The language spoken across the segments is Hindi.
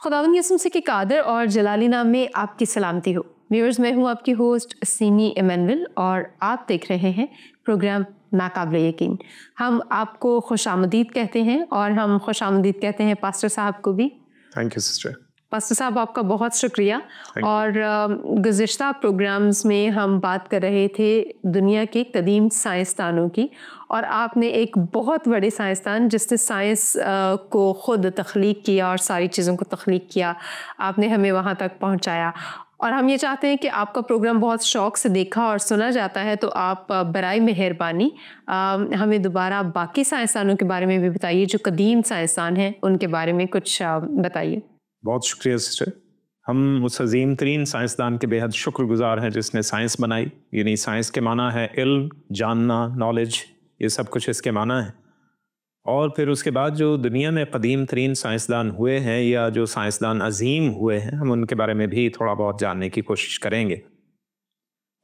खुदावंद यसुम से के कादर और जलाली नाम में आपकी सलामती हो। व्यूअर्स, मैं हूँ आपकी होस्ट सीनी इमैनुअल और आप देख रहे हैं प्रोग्राम नाकाबिले यकीन। हम आपको खुशामदीद कहते हैं और हम खुशामदीद कहते हैं पास्टर साहब को भी। Thank you sister. पास्टर साहब, आपका बहुत शुक्रिया। और गुज़िश्ता प्रोग्राम्स में हम बात कर रहे थे दुनिया के कदीम साइंसदानों की, और आपने एक बहुत बड़े साइंसदान जिसने साइंस को ख़ुद तख्लीक किया और सारी चीज़ों को तख्लीक किया, आपने हमें वहाँ तक पहुँचाया। और हम ये चाहते हैं कि आपका प्रोग्राम बहुत शौक़ से देखा और सुना जाता है, तो आप बराए मेहरबानी हमें दोबारा बाकी साइंसदानों के बारे में भी बताइए, जो कदीम साइंसदान हैं उनके बारे में कुछ बताइए। बहुत शुक्रिया सिस्टर। हम उस अजीम तरीन साइंसदान के बेहद शुक्रगुजार हैं जिसने साइंस बनाई। यानी साइंस के माना है इल्म, जानना, नॉलेज, ये सब कुछ इसके माना है। और फिर उसके बाद जो दुनिया में कदीम तरीन साइंसदान हुए हैं या जो साइंसदान अजीम हुए हैं, हम उनके बारे में भी थोड़ा बहुत जानने की कोशिश करेंगे।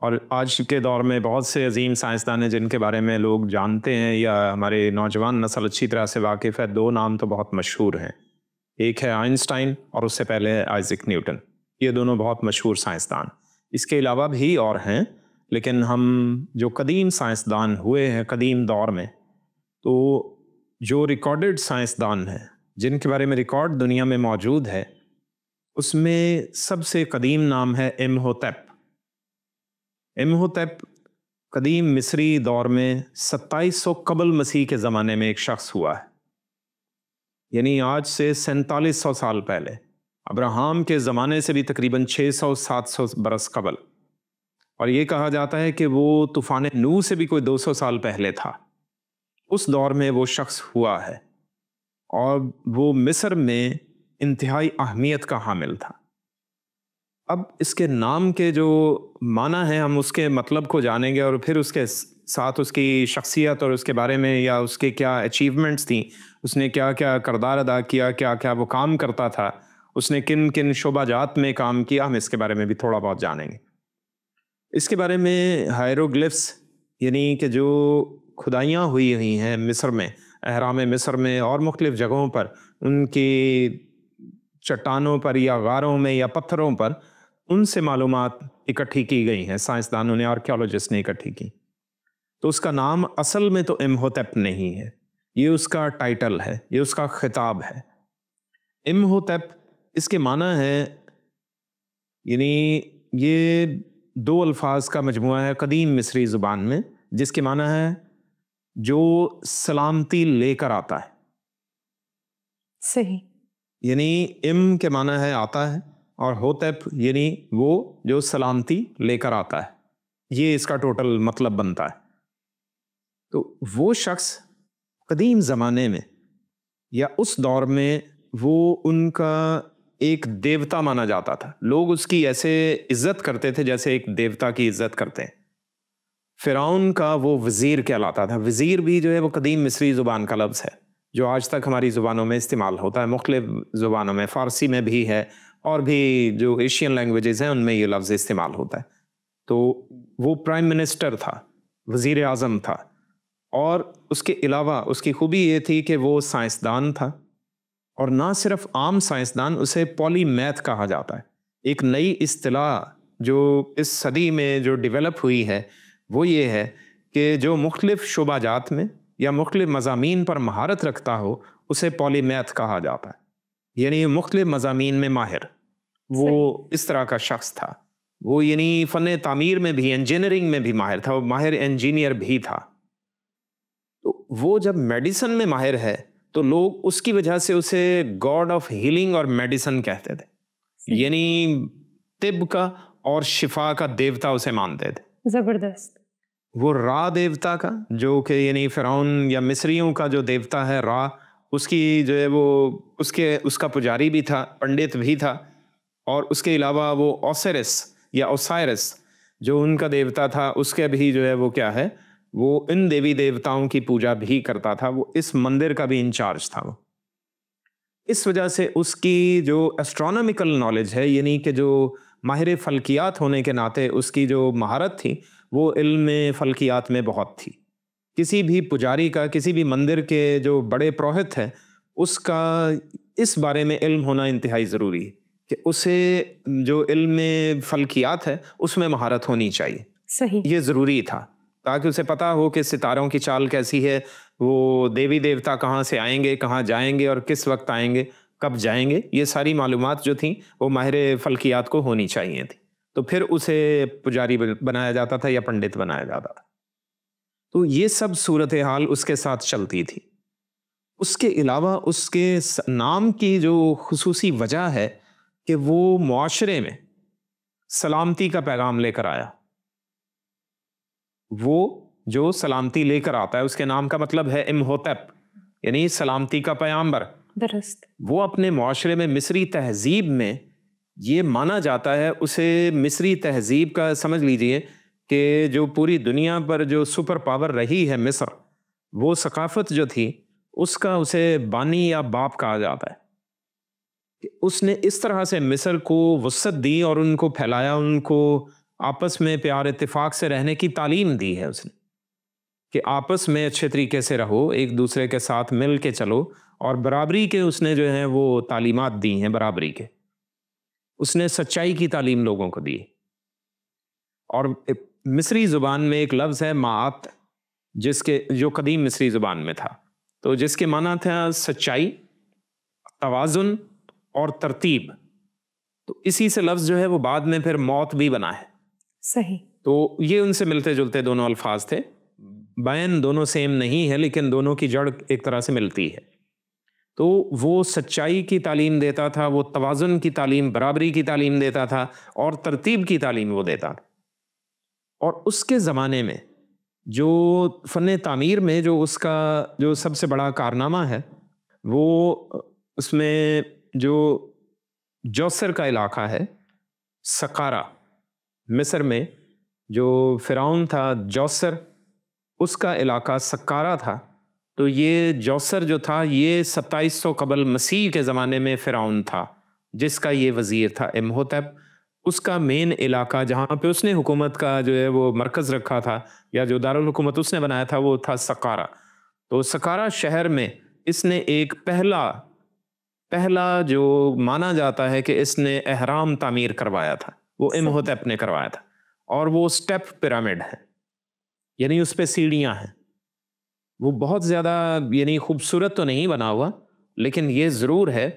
और आज के दौर में बहुत से अजीम साइंसदान हैं जिनके बारे में लोग जानते हैं या हमारे नौजवान नस्ल अच्छी तरह से वाकिफ़ है। दो नाम तो बहुत मशहूर हैं, एक है आइंस्टाइन और उससे पहले है आइजैक न्यूटन। ये दोनों बहुत मशहूर साइंसदान। इसके अलावा भी और हैं, लेकिन हम जो कदीम साइंसदान हुए हैं कदीम दौर में, तो जो रिकॉर्डेड साइंसदान हैं जिनके बारे में रिकॉर्ड दुनिया में मौजूद है, उसमें सबसे कदीम नाम है इम्होटेप। इम्होटेप कदीम मिस्री दौर में 2700 कबल मसीह के ज़माने में एक शख्स हुआ है। यानी आज से 4700 साल पहले, अब्राहम के ज़माने से भी तकरीबन 600-700 बरस कबल। और ये कहा जाता है कि वो तूफ़ान नूह से भी कोई 200 साल पहले था। उस दौर में वो शख्स हुआ है और वो मिस्र में इंतहाई अहमियत का हामिल था। अब इसके नाम के जो माना है, हम उसके मतलब को जानेंगे और फिर उसके साथ उसकी शख्सियत और उसके बारे में या उसके क्या अचीवमेंट्स थी, उसने क्या क्या किरदार अदा किया, क्या क्या वो काम करता था, उसने किन किन शोबाजात में काम किया, हम इसके बारे में भी थोड़ा बहुत जानेंगे। इसके बारे में हायरोग्लिफ्स यानी कि जो खुदाइयाँ हुई हैं मिस्र में, अहराम मिस्र में और मुख्तलिफ़ जगहों पर, उनकी चट्टानों पर या गारों में या पत्थरों पर, उनसे मालूमात इकट्ठी की गई हैं। साइंसदानों ने, आर्कियोलॉजिस्ट ने इकट्ठी की। तो उसका नाम असल में तो इम्होटेप नहीं है, ये उसका टाइटल है, ये उसका खिताब है। इम्होटेप इसके माना है, यानी ये दो अल्फाज का मजमुआ है कदीम मिस्री ज़ुबान में, जिसके माना है जो सलामती लेकर आता है। सही। यानी इम के माना है आता है और होतेप यानी वो जो सलामती लेकर आता है। ये इसका टोटल मतलब बनता है। तो वो शख्स कदीम ज़माने में या उस दौर में वो उनका एक देवता माना जाता था। लोग उसकी ऐसे इज्जत करते थे जैसे एक देवता की इज्जत करते हैं। फ़िरौन का वो वज़ीर कहलाता था। वज़ीर भी जो है वो कदीम मिस्री ज़ुबान का लफ्ज़ है जो आज तक हमारी ज़ुबानों में इस्तेमाल होता है। मुख्तलिफ़ ज़ुबानों में, फ़ारसी में भी है और भी जो एशियन लैंग्वेजेस हैं उनमें ये लफ्ज़ इस्तेमाल होता है। तो वो प्राइम मिनिस्टर था, वज़ीर आज़म था, और उसके अलावा उसकी खूबी ये थी कि वो साइंसदान था, और ना सिर्फ आम साइंसदान, उसे पॉलीमैथ कहा जाता है। एक नई इस्तिलाह जो इस सदी में जो डेवलप हुई है वो ये है कि जो मुख्तलिफ़ शोबाजात में या मुख्तलिफ़ मज़ामीन पर महारत रखता हो उसे पॉलीमैथ कहा जाता है। यानी मुख्तलिफ़ मज़ामीन में माहिर, वो इस तरह का शख्स था। वो यानी फ़न तामीर में भी, इंजीनियरिंग में भी माहिर था, वो माहिर इंजीनियर भी था। तो वो जब मेडिसिन में माहिर है तो लोग उसकी वजह से उसे गॉड ऑफ हीलिंग और मेडिसिन कहते थे। यानी तिब का और शिफा का देवता उसे मानते थे। जबरदस्त। वो रा देवता का, जो कि यानी फ़िरौन या मिस्रियों का जो देवता है रा, उसकी जो है वो उसका पुजारी भी था, पंडित भी था। और उसके अलावा वो ओसिरिस या ओसाइरिस जो उनका देवता था, उसके भी जो है वो क्या है, वो इन देवी देवताओं की पूजा भी करता था। वो इस मंदिर का भी इंचार्ज था। वो इस वजह से उसकी जो एस्ट्रोनॉमिकल नॉलेज है, यानी कि जो माहिर फल्कियात होने के नाते उसकी जो महारत थी, वो इल्म फल्कियात में बहुत थी। किसी भी पुजारी का, किसी भी मंदिर के जो बड़े पुरोहित हैं, उसका इस बारे में इल्म होना इंतहाई ज़रूरी है कि उसे जो इल्म में फल्कियात है उसमें महारत होनी चाहिए। सही। ये ज़रूरी था ताकि उसे पता हो कि सितारों की चाल कैसी है, वो देवी देवता कहाँ से आएंगे, कहाँ जाएंगे और किस वक्त आएंगे, कब जाएंगे। ये सारी मालूमात जो थी वो माहिर फल्कियात को होनी चाहिए थी। तो फिर उसे पुजारी बनाया जाता था या पंडित बनाया जाता था। तो ये सब सूरत हाल उसके साथ चलती थी। उसके अलावा उसके नाम की जो खुसूसी वजह है कि वो मुआशरे में सलामती का पैगाम लेकर आया। वो जो सलामती लेकर आता है उसके नाम का मतलब है इम्होतप, यानी सलामती का पैगंबर। दुरुस्त। वो अपने मुआशरे में मिस्री तहजीब में ये माना जाता है, उसे मिस्री तहजीब का समझ लीजिए कि जो पूरी दुनिया पर जो सुपर पावर रही है मिस्र, वो सकाफत जो थी उसका उसे बानी या बाप कहा जाता है कि उसने इस तरह से मिस्र को वसअत दी और उनको फैलाया, उनको आपस में प्यार इत्तेफाक से रहने की तालीम दी है उसने कि आपस में अच्छे तरीके से रहो, एक दूसरे के साथ मिल के चलो। और बराबरी के उसने जो है वो तालीमात दी हैं, बराबरी के उसने सच्चाई की तालीम लोगों को दी। और मिस्री ज़ुबान में एक लफ्ज़ है मात, जिसके जो कदीम मिस्री ज़ुबान में था, तो जिसके माना था सच्चाई, तवाज़ुन और तरतीब। तो इसी से लफ्ज़ जो है वो बाद में फिर मौत भी बना है। सही। तो ये उनसे मिलते जुलते दोनों अल्फाज थे। बैन दोनों सेम नहीं है लेकिन दोनों की जड़ एक तरह से मिलती है। तो वो सच्चाई की तालीम देता था, वो तवाज़ुन की तालीम, बराबरी की तालीम देता था और तरतीब की तालीम वो देता था। और उसके ज़माने में जो फ़न तामीर में जो उसका जो सबसे बड़ा कारनामा है वो उसमें जो जौसर का इलाका है, सकारा, मिस्र में जो फ़िरौन था जौसर, उसका इलाका सकारा था। तो ये जौसर जो था ये 2700 कबल मसीह के ज़माने में फ़िरौन था जिसका ये वज़ीर था इम्होतप। उसका मेन इलाका जहाँ पे उसने हुकूमत का जो है वो मरकज़ रखा था या जो दारुल हुकूमत उसने बनाया था वो था सकारा। तो सकारा शहर में इसने एक पहला जो माना जाता है कि इसने एहराम तामीर करवाया था, वो इम्होतप ने करवाया था। और वो स्टेप पिरामिड है, यानी उस पे सीढ़ियाँ हैं। वो बहुत ज़्यादा यानी खूबसूरत तो नहीं बना हुआ, लेकिन ये ज़रूर है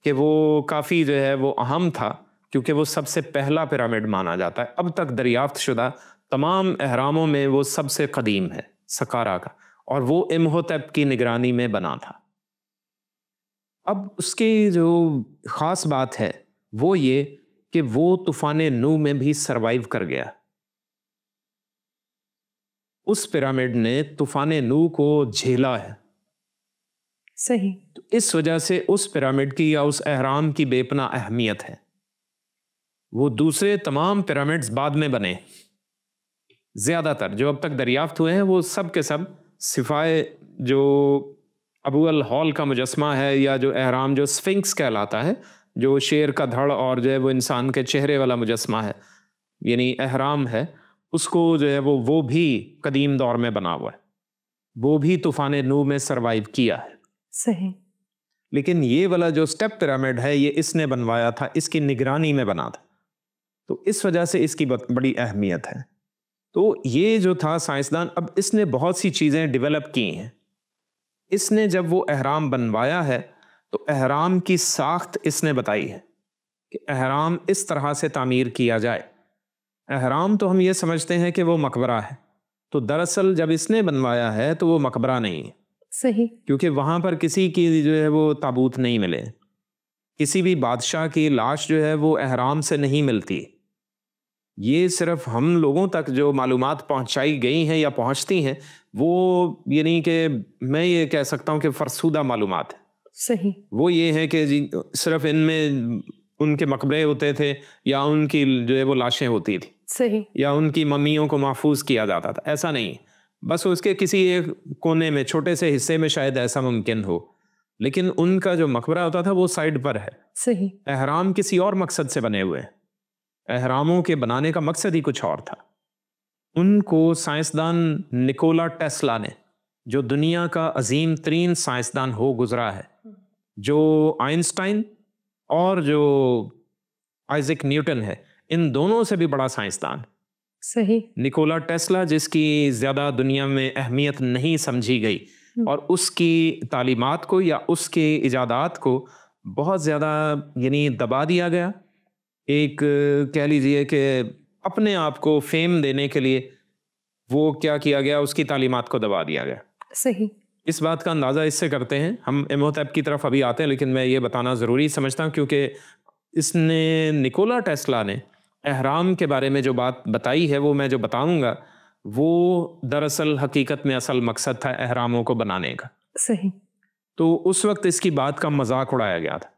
कि वो काफ़ी जो है वो अहम था क्योंकि वो सबसे पहला पिरामिड माना जाता है। अब तक दरियाफ्त शुदा तमाम एहरामों में वो सबसे कदीम है सकारा का, और वो इम्होतप की निगरानी में बना था। अब उसकी जो ख़ास बात है वो ये कि वो तूफ़ान नूह में भी सरवाइव कर गया। उस पिरामिड ने तूफ़ान नूह को झेला है। सही। तो इस वजह से उस पिरामिड की या उस एहराम की बेपना अहमियत है। वो दूसरे तमाम पिरामिड्स बाद में बने, ज़्यादातर जो अब तक दरियाफ्त हुए हैं वो सब के सब सिफाए जो अबू अल हॉल का मुजस्मा है या जो एहराम जो स्फिंक्स कहलाता है, जो शेर का धड़ और जो है वो इंसान के चेहरे वाला मुजस्मा है यानी एहराम है, उसको जो है वो भी कदीम दौर में बना हुआ है। वो भी तूफ़ान नूह में सरवाइव किया है। सही। लेकिन ये वाला जो स्टेप पिरामिड है ये इसने बनवाया था, इसकी निगरानी में बना था, तो इस वजह से इसकी बड़ी अहमियत है। तो ये जो था साइंसदान, अब इसने बहुत सी चीज़ें डेवलप की हैं। इसने जब वो एहराम बनवाया है तो एहराम की साख्त इसने बताई है कि एहराम इस तरह से तामीर किया जाए। एहराम तो हम ये समझते हैं कि वो मकबरा है, तो दरअसल जब इसने बनवाया है तो वो मकबरा नहीं है। सही। क्योंकि वहाँ पर किसी की जो है वो ताबूत नहीं मिले, किसी भी बादशाह की लाश जो है वो एहराम से नहीं मिलती। ये सिर्फ हम लोगों तक जो मालूमात पहुँचाई गई हैं या पहुँचती हैं वो यानी कि मैं ये कह सकता हूँ कि फरसूदा मालूमात है। सही। वो ये है कि जी सिर्फ इनमें उनके मकबरे होते थे या उनकी जो है वो लाशें होती थी, सही। या उनकी मम्मियों को महफूज किया जाता था, ऐसा नहीं। बस उसके किसी एक कोने में छोटे से हिस्से में शायद ऐसा मुमकिन हो, लेकिन उनका जो मकबरा होता था वो साइड पर है। सही। एहराम किसी और मकसद से बने हुए हैं, एहरामों के बनाने का मकसद ही कुछ और था। उनको साइंसदान निकोला टेस्ला ने, जो दुनिया का अजीम तरीन साइंसदान हो गुजरा है, जो आइंस्टाइन और जो आइजैक न्यूटन है, इन दोनों से भी बड़ा साइंसदान। सही। निकोला टेस्ला, जिसकी ज़्यादा दुनिया में अहमियत नहीं समझी गई और उसकी तालीमात को या उसके इजादात को बहुत ज़्यादा यानी दबा दिया गया। एक कह लीजिए कि अपने आप को फेम देने के लिए वो क्या किया गया, उसकी तालीमात को दबा दिया गया। सही। इस बात का अंदाज़ा इससे करते हैं, हम इम्होटेप की तरफ अभी आते हैं, लेकिन मैं ये बताना ज़रूरी समझता हूँ क्योंकि इसने निकोला टेस्ला ने अहराम के बारे में जो बात बताई है, वो मैं जो बताऊंगा वो दरअसल हकीकत में असल मकसद था अहरामों को बनाने का। सही। तो उस वक्त इसकी बात का मजाक उड़ाया गया था।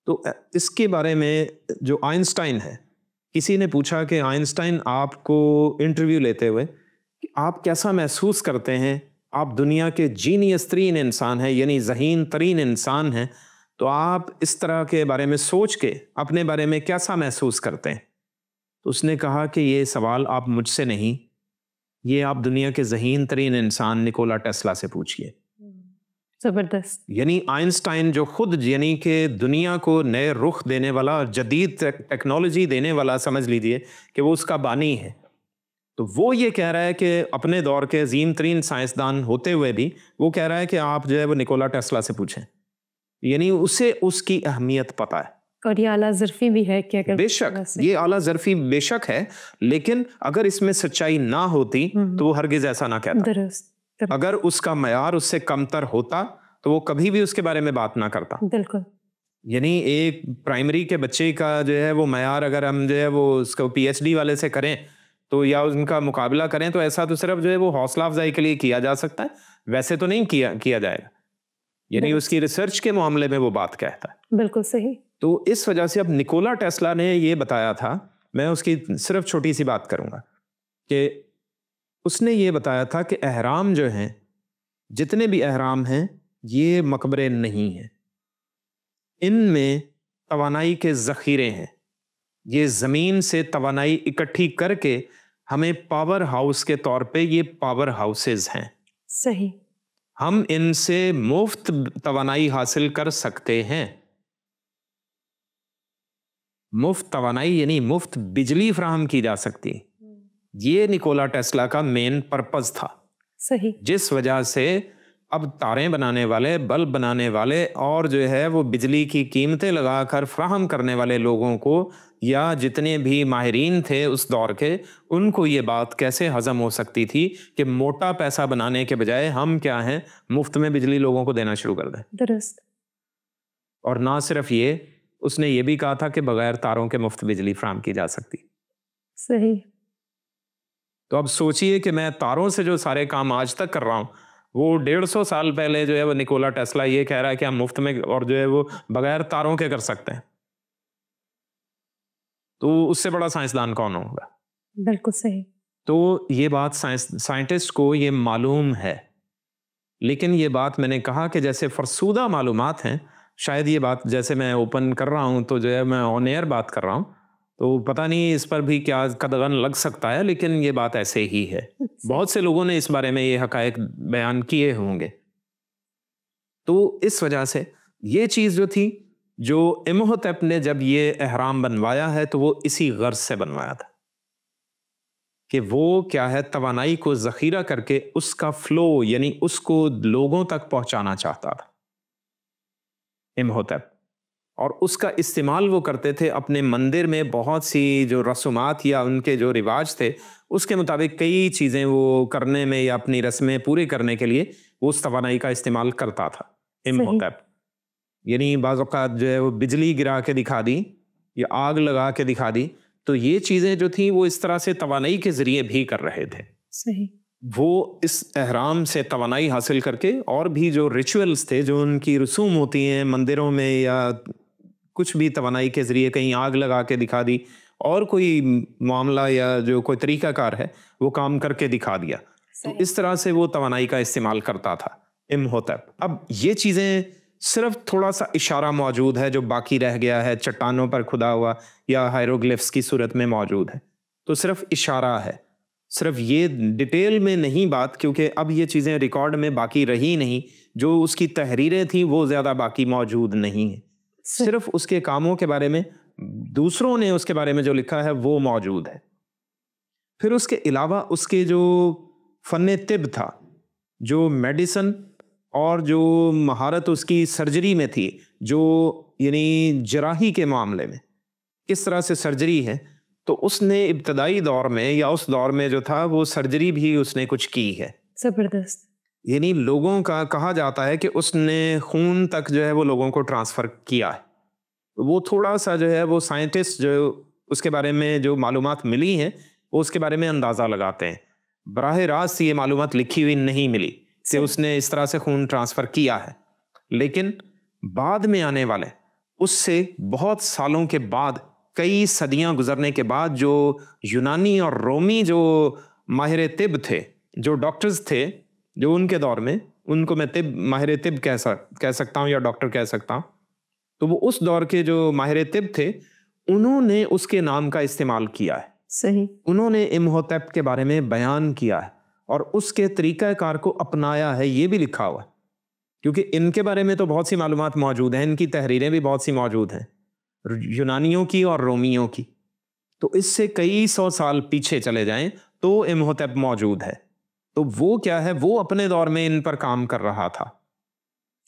तो इसके बारे में जो आइंस्टाइन है, किसी ने पूछा कि आइंस्टाइन, आपको इंटरव्यू लेते हुए कि आप कैसा महसूस करते हैं, आप दुनिया के जीनियस तरीन इंसान हैं, यानी ज़हीन तरीन इंसान हैं, तो आप इस तरह के बारे में सोच के अपने बारे में कैसा महसूस करते हैं? तो उसने कहा कि ये सवाल आप मुझसे नहीं, ये आप दुनिया के ज़हीन तरीन इंसान निकोला टेस्ला से पूछिए। ज़बरदस्त। यानी आइंस्टाइन जो खुद यानी कि दुनिया को नए रुख देने वाला और जदीद टेक्नोलॉजी देने वाला, समझ लीजिए कि वो उसका बानी है, तो वो ये कह रहा है कि अपने दौर के अजीम तरीन साइंसदान होते हुए भी वो कह रहा है कि आप जो है वो निकोला टेस्ला से पूछें। यानी उसे उसकी अहमियत पता है। और ये आला ज़र्फ़ी भी है कि अगर बेशक ये आला ज़र्फ़ी बेशक है, लेकिन अगर इसमें सच्चाई ना होती तो वो हरगिज़ ऐसा ना कहता। दुरुस्त। अगर उसका मयार उससे कमतर होता तो वो कभी भी उसके बारे में बात ना करता। बिल्कुल। यानी एक प्राइमरी के बच्चे का जो है वो मयार अगर हम जो है वो उसको पीएचडी वाले से करें तो या उनका मुकाबला करें, तो ऐसा तो सिर्फ जो है वो हौसला अफजाई के लिए किया जा सकता है, वैसे तो नहीं किया जाएगा। यानी उसकी रिसर्च के मामले में वो बात कहता है। बिल्कुल सही। तो इस वजह से अब निकोला टेस्ला ने ये बताया था, मैं उसकी सिर्फ छोटी सी बात करूंगा कि उसने ये बताया था कि अहराम जो हैं, जितने भी अहराम हैं, ये मकबरे नहीं हैं, इनमें तवानाई के ज़ख़ीरे हैं। ये ज़मीन से तवानाई इकट्ठी करके हमें पावर हाउस के तौर पे ये पावर हाउसेज हैं। सही। हम इनसे मुफ्त तवानाई हासिल कर सकते हैं। मुफ्त तवानाई यानी मुफ्त बिजली फराहम की जा सकती। ये निकोला टेस्ला का मेन पर्पस था। सही। जिस वजह से अब तारें बनाने वाले, बल्ब बनाने वाले और जो है वो बिजली की कीमतें लगाकर फराहम करने वाले लोगों को या जितने भी माहिरीन थे उस दौर के, उनको ये बात कैसे हजम हो सकती थी कि मोटा पैसा बनाने के बजाय हम क्या हैं, मुफ्त में बिजली लोगों को देना शुरू कर दें। दुरुस्त। और ना सिर्फ ये, उसने ये भी कहा था कि बगैर तारों के मुफ्त बिजली फराहम की जा सकती। सही। तो अब सोचिए कि मैं तारों से जो सारे काम आज तक कर रहा हूँ, वो 150 साल पहले जो है वो निकोला टेस्ला ये कह रहा है कि हम मुफ्त में और जो है वो बगैर तारों के कर सकते हैं। तो उससे बड़ा साइंसदान कौन होगा? बिल्कुल सही। तो ये बात साइंटिस्ट को ये मालूम है, लेकिन ये बात मैंने कहा कि जैसे फरसूदा मालूमात हैं, शायद ये बात जैसे मैं ओपन कर रहा हूँ तो जो है मैं ऑन एयर बात कर रहा हूँ, तो पता नहीं इस पर भी क्या कदगन लग सकता है, लेकिन ये बात ऐसे ही है। बहुत से लोगों ने इस बारे में ये हकायक बयान किए होंगे। तो इस वजह से ये चीज़ जो थी, जो इम्होटेप ने जब ये एहराम बनवाया है तो वो इसी गर्ज से बनवाया था कि वो क्या है, तवानाई को ज़ख़ीरा करके उसका फ्लो यानी उसको लोगों तक पहुंचाना चाहता था इम्होटेप। और उसका इस्तेमाल वो करते थे अपने मंदिर में, बहुत सी जो रस्मात या उनके जो रिवाज थे उसके मुताबिक कई चीज़ें वो करने में या अपनी रस्में पूरी करने के लिए वो उस तवानाई का इस्तेमाल करता था इम्होटेप। यानी बाज़ औक़ात जो है वो बिजली गिरा के दिखा दी या आग लगा के दिखा दी, तो ये चीज़ें जो थी वो इस तरह से तवानाई के ज़रिए भी कर रहे थे। सही। वो इस एहराम से तवानाई हासिल करके और भी जो रिचुअल्स थे, जो उनकी रसूम होती हैं मंदिरों में या कुछ भी तवानाई के ज़रिए कहीं आग लगा के दिखा दी और कोई मामला या जो कोई तरीक़ाकार है वो काम करके दिखा दिया, तो इस तरह से वो तवानाई का इस्तेमाल करता था इम्होटेप। अब ये चीज़ें सिर्फ थोड़ा सा इशारा मौजूद है जो बाकी रह गया है, चट्टानों पर खुदा हुआ या हायरोग्लिफ्स की सूरत में मौजूद है, तो सिर्फ इशारा है, सिर्फ ये डिटेल में नहीं बात, क्योंकि अब ये चीज़ें रिकॉर्ड में बाकी रही नहीं जो उसकी तहरीरें थी वो ज़्यादा बाकी मौजूद नहीं है। सिर्फ उसके कामों के बारे में, दूसरों ने उसके बारे में जो लिखा है वो मौजूद है। फिर उसके अलावा उसके जो फ़न तिब था, जो मेडिसन और जो महारत उसकी सर्जरी में थी, जो यानी जराही के मामले में किस तरह से सर्जरी है, तो उसने इब्तदाई दौर में या उस दौर में जो था वो सर्जरी भी उसने कुछ की है। जबरदस्त। यानी लोगों का कहा जाता है कि उसने खून तक जो है वो लोगों को ट्रांसफ़र किया है। वो थोड़ा सा जो है वो साइंटिस्ट जो उसके बारे में जो मालूमात मिली हैं वो उसके बारे में अंदाज़ा लगाते हैं। बराह रास्त ये मालूमात लिखी हुई नहीं मिली कि उसने इस तरह से खून ट्रांसफ़र किया है, लेकिन बाद में आने वाले उससे बहुत सालों के बाद, कई सदियां गुजरने के बाद, जो यूनानी और रोमी जो माहिर तिब थे, जो डॉक्टर्स थे जो उनके दौर में, उनको मैं माहिर तिब कह सकता हूँ या डॉक्टर कह सकता हूँ, तो वो उस दौर के जो माहिर तिब थे उन्होंने उसके नाम का इस्तेमाल किया है। सही। उन्होंने इम्होटेप के बारे में बयान किया है और उसके तरीक़ाकार को अपनाया है, ये भी लिखा हुआ है। क्योंकि इनके बारे में तो बहुत सी मालूमात मौजूद हैं, इनकी तहरीरें भी बहुत सी मौजूद हैं, यूनानियों की और रोमियों की। तो इससे कई सौ साल पीछे चले जाएं तो इम्होटेप मौजूद है। तो वो क्या है, वो अपने दौर में इन पर काम कर रहा था,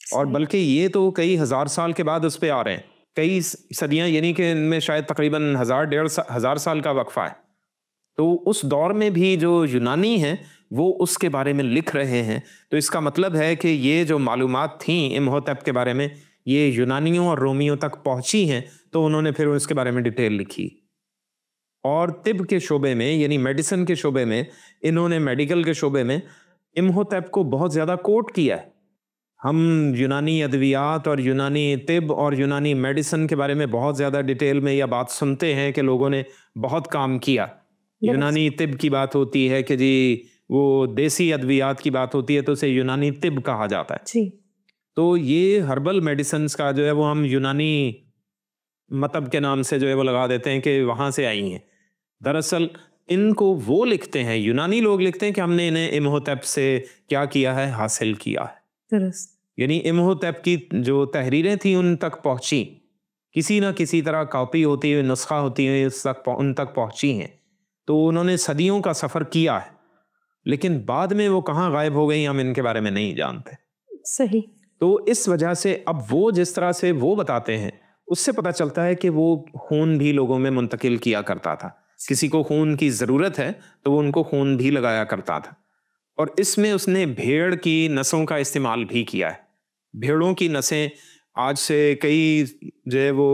और बल्कि ये तो कई हज़ार साल के बाद उस पे आ रहे हैं, कई सदियां, यानी कि इनमें शायद तकरीबन 1000-1500 साल का वक्फा है। तो उस दौर में भी जो यूनानी हैं वो उसके बारे में लिख रहे हैं। तो इसका मतलब है कि ये जो मालूमात थी इम्होटेप के बारे में, ये यूनानियों और रोमियों तक पहुंची हैं, तो उन्होंने फिर उसके बारे में डिटेल लिखी। और तिब के शोबे में, यानी मेडिसिन के शोबे में, इन्होंने मेडिकल के शोबे में इम्होटेप को बहुत ज़्यादा कोट किया है। हम यूनानी अद्वियात और यूनानी तिब और यूनानी मेडिसिन के बारे में बहुत ज़्यादा डिटेल में यह बात सुनते हैं कि लोगों ने बहुत काम किया। यूनानी तिब की बात होती है कि जी वो देसी अद्वियात की बात होती है तो उसे यूनानी तिब कहा जाता है जी। तो ये हर्बल मेडिसिन का जो है वो हम यूनानी मतलब के नाम से जो है वो लगा देते हैं कि वहाँ से आई हैं। दरअसल इनको वो लिखते हैं, यूनानी लोग लिखते हैं कि हमने इन्हें इम्होटेप से क्या किया है, हासिल किया है। यानी इम्होटेप की जो तहरीरें थी उन तक पहुँची, किसी ना किसी तरह कॉपी होती हुई, नुस्खा होती हुई उन तक पहुँची हैं। तो उन्होंने सदियों का सफ़र किया है, लेकिन बाद में वो कहाँ गायब हो गई हम इनके बारे में नहीं जानते। सही। तो इस वजह से अब वो जिस तरह से वो बताते हैं उससे पता चलता है कि वो खून भी लोगों में मुंतकिल किया करता था। किसी को खून की ज़रूरत है तो वो उनको खून भी लगाया करता था। और इसमें उसने भेड़ की नसों का इस्तेमाल भी किया है। भेड़ों की नसें आज से कई जो है वो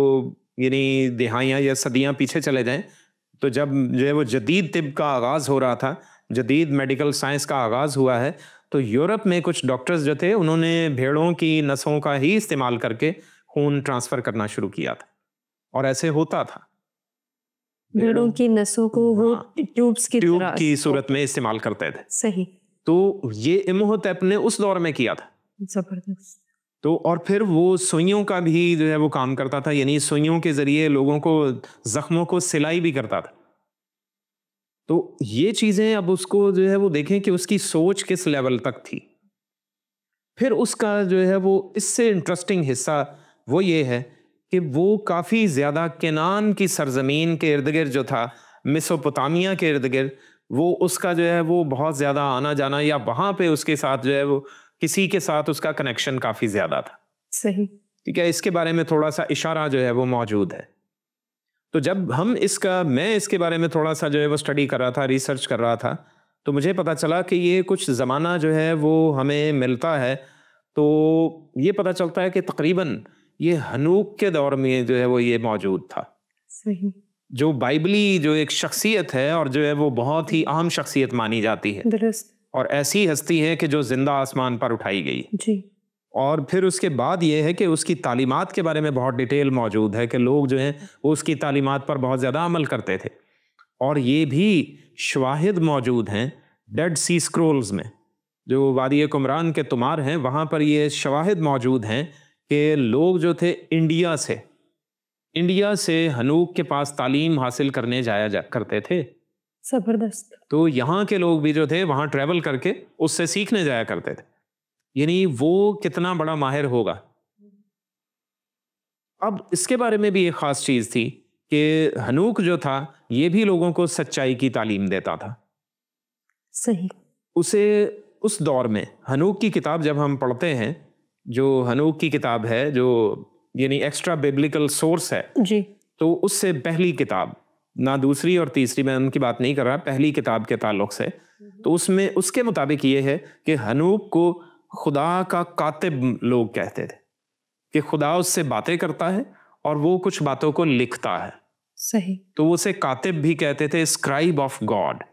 यानी दिहाइयाँ या सदियाँ पीछे चले जाएं, तो जब जो है वो जदीद तिब का आगाज़ हो रहा था, जदीद मेडिकल साइंस का आगाज़ हुआ है, तो यूरोप में कुछ डॉक्टर्स जो थे उन्होंने भेड़ों की नसों का ही इस्तेमाल करके खून ट्रांसफ़र करना शुरू किया था। और ऐसे होता था, भेड़ों की नसों को वो ट्यूब्स ट्यूब की सूरत में इस्तेमाल करते थे। सही। तो ये इम्होटेप ने उस दौर में किया था। जबरदस्त। तो और फिर वो सुइयों का भी जो है वो काम करता था, यानी सुइयों के जरिए लोगों को, जख्मों को सिलाई भी करता था। तो ये चीजें अब उसको जो है वो देखें कि उसकी सोच किस लेवल तक थी। फिर उसका जो है वो इससे इंटरेस्टिंग हिस्सा वो ये है कि वो काफ़ी ज़्यादा केनान की सरजमीन के इर्द गिर्द जो था, मेसोपोटामिया के इर्द गिर्द, वो उसका जो है वो बहुत ज़्यादा आना जाना, या वहाँ पे उसके साथ जो है वो किसी के साथ उसका कनेक्शन काफ़ी ज़्यादा था। सही। ठीक है, इसके बारे में थोड़ा सा इशारा जो है वो मौजूद है। तो जब मैं इसके बारे में थोड़ा सा जो है वो स्टडी कर रहा था, रिसर्च कर रहा था, तो मुझे पता चला कि ये कुछ ज़माना जो है वो हमें मिलता है। तो ये पता चलता है कि तकरीबन ये हनूक के दौर में जो है वो ये मौजूद था। सही। जो बाइबली जो एक शख्सियत है और जो है वो बहुत ही अहम शख्सियत मानी जाती है, दुरुस्त। और ऐसी हस्ती है कि जो जिंदा आसमान पर उठाई गई। जी। और फिर उसके बाद ये है कि उसकी तालीमात के बारे में बहुत डिटेल मौजूद है कि लोग जो हैं वो उसकी तालीमात पर बहुत ज़्यादा अमल करते थे। और ये भी शवाहिद मौजूद हैं डेड सी स्क्रोल्स में, जो वादी कुमरान के तुमार हैं, वहाँ पर ये शवाहिद मौजूद हैं कि लोग जो थे इंडिया से हनूक के पास तालीम हासिल करने जाया करते थे। जबरदस्त। तो यहाँ के लोग भी जो थे वहाँ ट्रैवल करके उससे सीखने जाया करते थे। यानी वो कितना बड़ा माहिर होगा। अब इसके बारे में भी एक खास चीज थी कि हनूक जो था ये भी लोगों को सच्चाई की तालीम देता था। सही। उसे उस दौर में हनूक की किताब जब हम पढ़ते हैं, जो हनूक की किताब है जो यानी एक्स्ट्रा बिब्लिकल सोर्स है, जी। तो उससे पहली किताब, ना दूसरी और तीसरी, मैं उनकी बात नहीं कर रहा, पहली किताब के ताल्लुक से, तो उसमें उसके मुताबिक ये है कि हनूक को खुदा का कातिब लोग कहते थे, कि खुदा उससे बातें करता है और वो कुछ बातों को लिखता है। सही। तो वो उसे कातिब भी कहते थे, स्क्राइब ऑफ गॉड।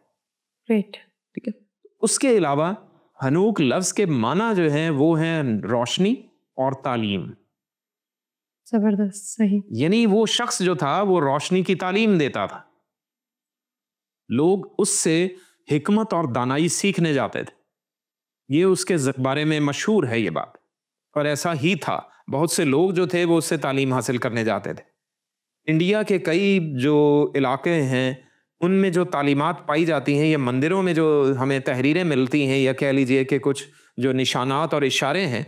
ग्रेट। ठीक है। उसके अलावा हनूक लफ्ज के माना जो है वो है रोशनी और तालीम। जबरदस्त। सही। यानी वो शख्स जो था वो रोशनी की तालीम देता था। लोग उससे हिकमत और दानाई सीखने जाते थे। ये उसके बारे में मशहूर है ये बात, और ऐसा ही था। बहुत से लोग जो थे वो उससे तालीम हासिल करने जाते थे। इंडिया के कई जो इलाके हैं उनमें जो तालीमात पाई जाती हैं, या मंदिरों में जो हमें तहरीरें मिलती हैं, या कह लीजिए कि कुछ जो निशानात और इशारे हैं,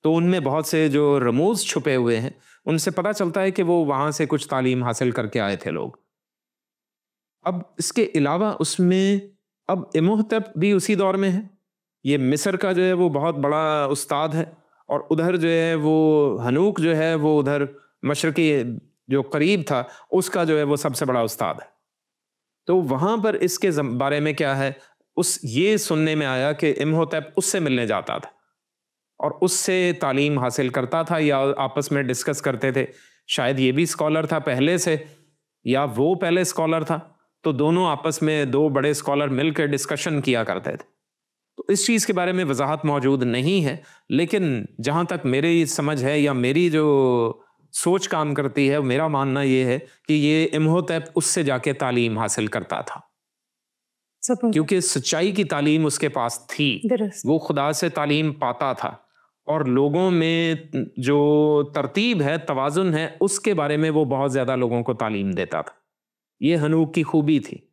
तो उनमें बहुत से जो रमूज छुपे हुए हैं, उनसे पता चलता है कि वो वहां से कुछ तालीम हासिल करके आए थे लोग। अब इसके अलावा उसमें अब इमोहतब भी उसी दौर में है। ये मिस्र का जो है वो बहुत बड़ा उस्ताद है, और उधर जो है वो हनूक जो है वो उधर मशरकी जो करीब था उसका जो है वो सबसे बड़ा उस्ताद है। तो वहां पर इसके बारे में क्या है, उस ये सुनने में आया कि इमोहतब उससे मिलने जाता था और उससे तालीम हासिल करता था, या आपस में डिस्कस करते थे। शायद ये भी स्कॉलर था पहले से, या वो पहले स्कॉलर था, तो दोनों आपस में दो बड़े स्कॉलर मिलकर डिस्कशन किया करते थे। तो इस चीज़ के बारे में वजाहत मौजूद नहीं है, लेकिन जहाँ तक मेरी समझ है या मेरी जो सोच काम करती है, मेरा मानना ये है कि ये इमोहतब उससे जाके तालीम हासिल करता था, क्योंकि सच्चाई की तालीम उसके पास थी। वो खुदा से तालीम पाता था, और लोगों में जो तरतीब है, तवाजुन है, उसके बारे में वो बहुत ज़्यादा लोगों को तालीम देता था। ये हनूक की खूबी थी।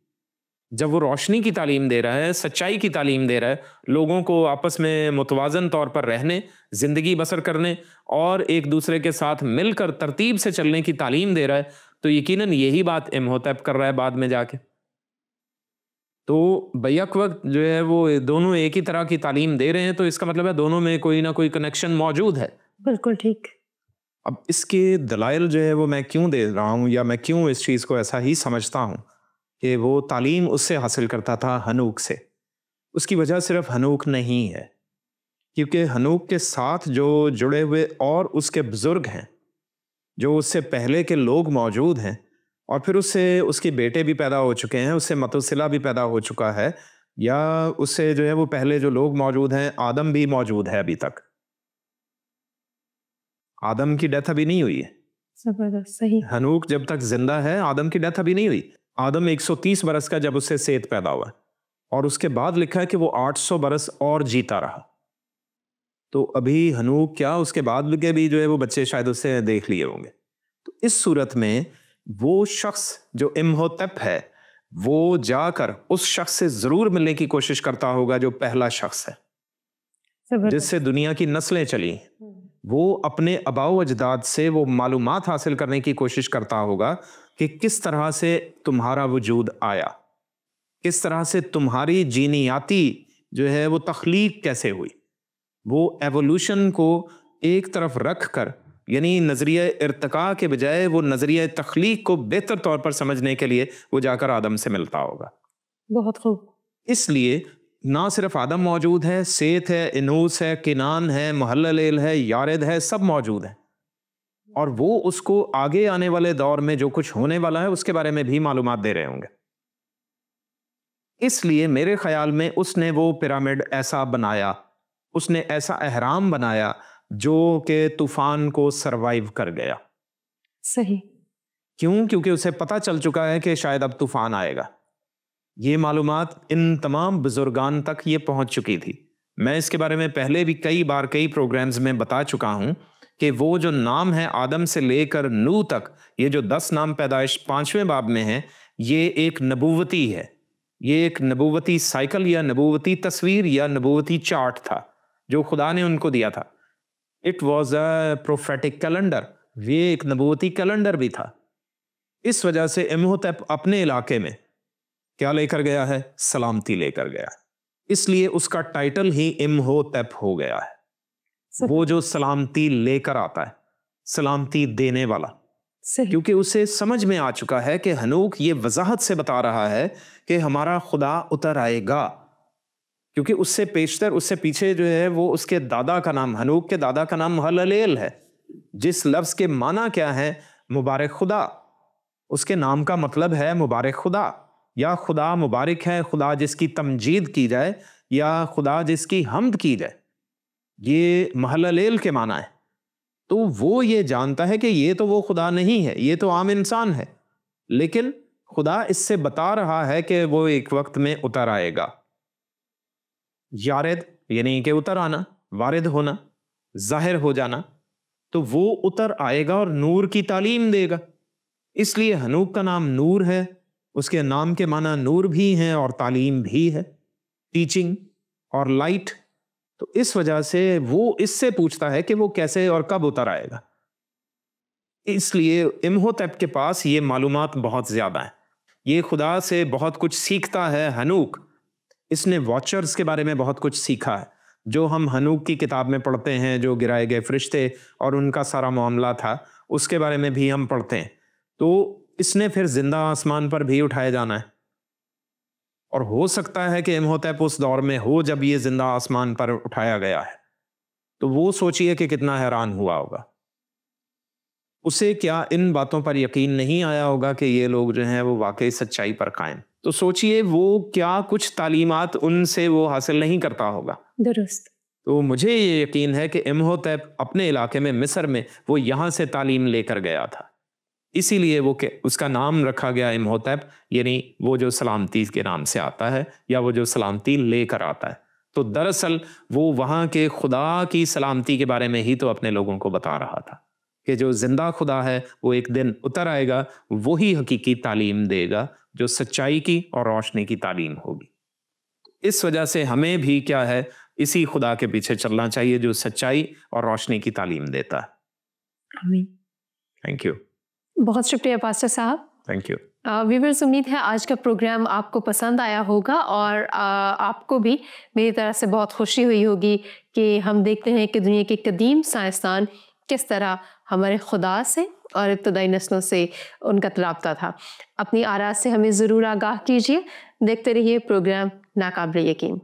जब वो रोशनी की तालीम दे रहा है, सच्चाई की तालीम दे रहा है, लोगों को आपस में मुतवाज़न तौर पर रहने, ज़िंदगी बसर करने और एक दूसरे के साथ मिलकर तरतीब से चलने की तालीम दे रहा है, तो यकीनन यही बात इमोहतब कर रहा है बाद में जाके। तो बैक वक्त जो है वो दोनों एक ही तरह की तालीम दे रहे हैं, तो इसका मतलब है दोनों में कोई ना कोई कनेक्शन मौजूद है। बिल्कुल ठीक। अब इसके दलाइल जो है वो मैं क्यों दे रहा हूँ, या मैं क्यों इस चीज़ को ऐसा ही समझता हूँ कि वो तालीम उससे हासिल करता था, हनूक से। उसकी वजह सिर्फ हनूक नहीं है, क्योंकि हनूक के साथ जो जुड़े हुए और उसके बुजुर्ग हैं, जो उससे पहले के लोग मौजूद हैं, और फिर उससे उसके बेटे भी पैदा हो चुके हैं, उससे मतुसिला भी पैदा हो चुका है, या उससे जो है वो पहले जो लोग मौजूद हैं, आदम भी मौजूद है अभी तक। आदम की डेथ अभी नहीं हुई है। जबरदस्त। सही। हनूक जब तक जिंदा है, आदम की डेथ अभी नहीं हुई। आदम 130 बरस का जब उससे सेत पैदा हुआ, और उसके बाद लिखा है कि वो 800 बरस और जीता रहा। तो अभी हनूक क्या, उसके बाद के भी जो है वो बच्चे शायद उससे देख लिए होंगे। तो इस सूरत में वो शख्स जो इमोहतब है, वो जाकर उस शख्स से जरूर मिलने की कोशिश करता होगा जो पहला शख्स है, जिससे दुनिया की नस्लें चली। वो अपने अबाओ अजदाद से वो मालूमात हासिल करने की कोशिश करता होगा कि किस तरह से तुम्हारा वजूद आया, किस तरह से तुम्हारी जीनियाती जो है वो तख्लीक कैसे हुई। वो एवोल्यूशन को एक तरफ रख कर, यानी नज़रिया इर्तिका के बजाय वो नज़रिया तख्लीक को बेहतर तौर पर समझने के लिए वो जाकर आदम से मिलता होगा। बहुत खूब। इसलिए ना सिर्फ आदम मौजूद है, सेत है, इनूस है, किनान है, मुहल्लल है, यारेद है, सब मौजूद है, और वो उसको आगे आने वाले दौर में जो कुछ होने वाला है उसके बारे में भी मालूमात दे रहे होंगे। इसलिए मेरे ख्याल में उसने वो पिरामिड ऐसा बनाया, उसने ऐसा अहराम बनाया जो कि तूफान को सरवाइव कर गया। सही। क्यों? क्योंकि उसे पता चल चुका है कि शायद अब तूफान आएगा। ये मालूमात इन तमाम बुजुर्गान तक ये पहुंच चुकी थी। मैं इसके बारे में पहले भी कई बार कई प्रोग्राम्स में बता चुका हूं कि वो जो नाम है आदम से लेकर नूह तक, ये जो 10 नाम पैदाइश 5वें बाब में है, ये एक नबूवती है। ये एक नबूवती साइकिल या नबूवती तस्वीर या नबूवती चार्ट था जो खुदा ने उनको दिया था। It was a prophetic calendar, ये एक नबूवती कैलेंडर भी था। इस वजह से इम्होटेप अपने इलाके में क्या लेकर गया है? सलामती लेकर गया है। इसलिए उसका टाइटल ही इम्होटेप हो गया है, वो जो सलामती लेकर आता है, सलामती देने वाला। क्योंकि उसे समझ में आ चुका है कि हनूक ये वजाहत से बता रहा है कि हमारा खुदा उतर आएगा। क्योंकि उससे पेशतर, उससे पीछे जो है वो उसके दादा का नाम, हनूक के दादा का नाम महललेल है, जिस लफ्ज के माना क्या है? मुबारक खुदा। उसके नाम का मतलब है मुबारक खुदा, या खुदा मुबारक है, खुदा जिसकी तमजीद की जाए, या खुदा जिसकी हम्द की जाए, ये महललेल के माना है। तो वो ये जानता है कि ये तो वो खुदा नहीं है, ये तो आम इंसान है, लेकिन खुदा इससे बता रहा है कि वो एक वक्त में उतर आएगा। यारिद यानी कि उतर आना, वारिद होना, जाहिर हो जाना। तो वो उतर आएगा और नूर की तालीम देगा। इसलिए हनूक का नाम नूर है, उसके नाम के माना नूर भी है और तालीम भी है, टीचिंग और लाइट। तो इस वजह से वो इससे पूछता है कि वो कैसे और कब उतर आएगा। इसलिए इम्होटेप के पास ये मालूमात बहुत ज्यादा है, ये खुदा से बहुत कुछ सीखता है। हनूक, इसने वॉचर्स के बारे में बहुत कुछ सीखा है, जो हम हनूक की किताब में पढ़ते हैं, जो गिराए गए फरिश्ते और उनका सारा मामला था, उसके बारे में भी हम पढ़ते हैं। तो इसने फिर जिंदा आसमान पर भी उठाए जाना है, और हो सकता है कि इम्होटेप उस दौर में हो जब ये जिंदा आसमान पर उठाया गया है। तो वो सोचिए कि कितना हैरान हुआ होगा। उसे क्या इन बातों पर यकीन नहीं आया होगा कि ये लोग जो हैं वो वाकई सच्चाई पर कायम। तो सोचिए वो क्या कुछ तालीमात उनसे वो हासिल नहीं करता होगा। दुरुस्त। तो मुझे ये यकीन है कि इम्होटेप अपने इलाके में, मिस्र में, वो यहाँ से तालीम लेकर गया था। इसीलिए वो उसका नाम रखा गया इम्होटेप, यानी वो जो सलामती के नाम से आता है, या वो जो सलामती लेकर आता है। तो दरअसल वो वहाँ के खुदा की सलामती के बारे में ही तो अपने लोगों को बता रहा था कि जो जिंदा खुदा है वो एक दिन उतर आएगा, वही हकीकी तालीम देगा, जो सच्चाई की और रोशनी की तालीम होगी। इस वजह से हमें भी क्या है, इसी खुदा के पीछे चलना चाहिए जो सच्चाई और रोशनी की तालीम देता है। आमीन। Thank you. बहुत शुक्रिया पास्टर साहब। Thank you. व्यूअर्स, उम्मीद है आज का प्रोग्राम आपको पसंद आया होगा, और आपको भी मेरी तरह से बहुत खुशी हुई होगी कि हम देखते हैं कि दुनिया के कदीम साइंसदान किस तरह हमारे खुदा से और इब्तदाई नस्लों से उनका रब्ता था। अपनी आरा से हमें ज़रूर आगाह कीजिए। देखते रहिए प्रोग्राम नाकाबिल यकीन।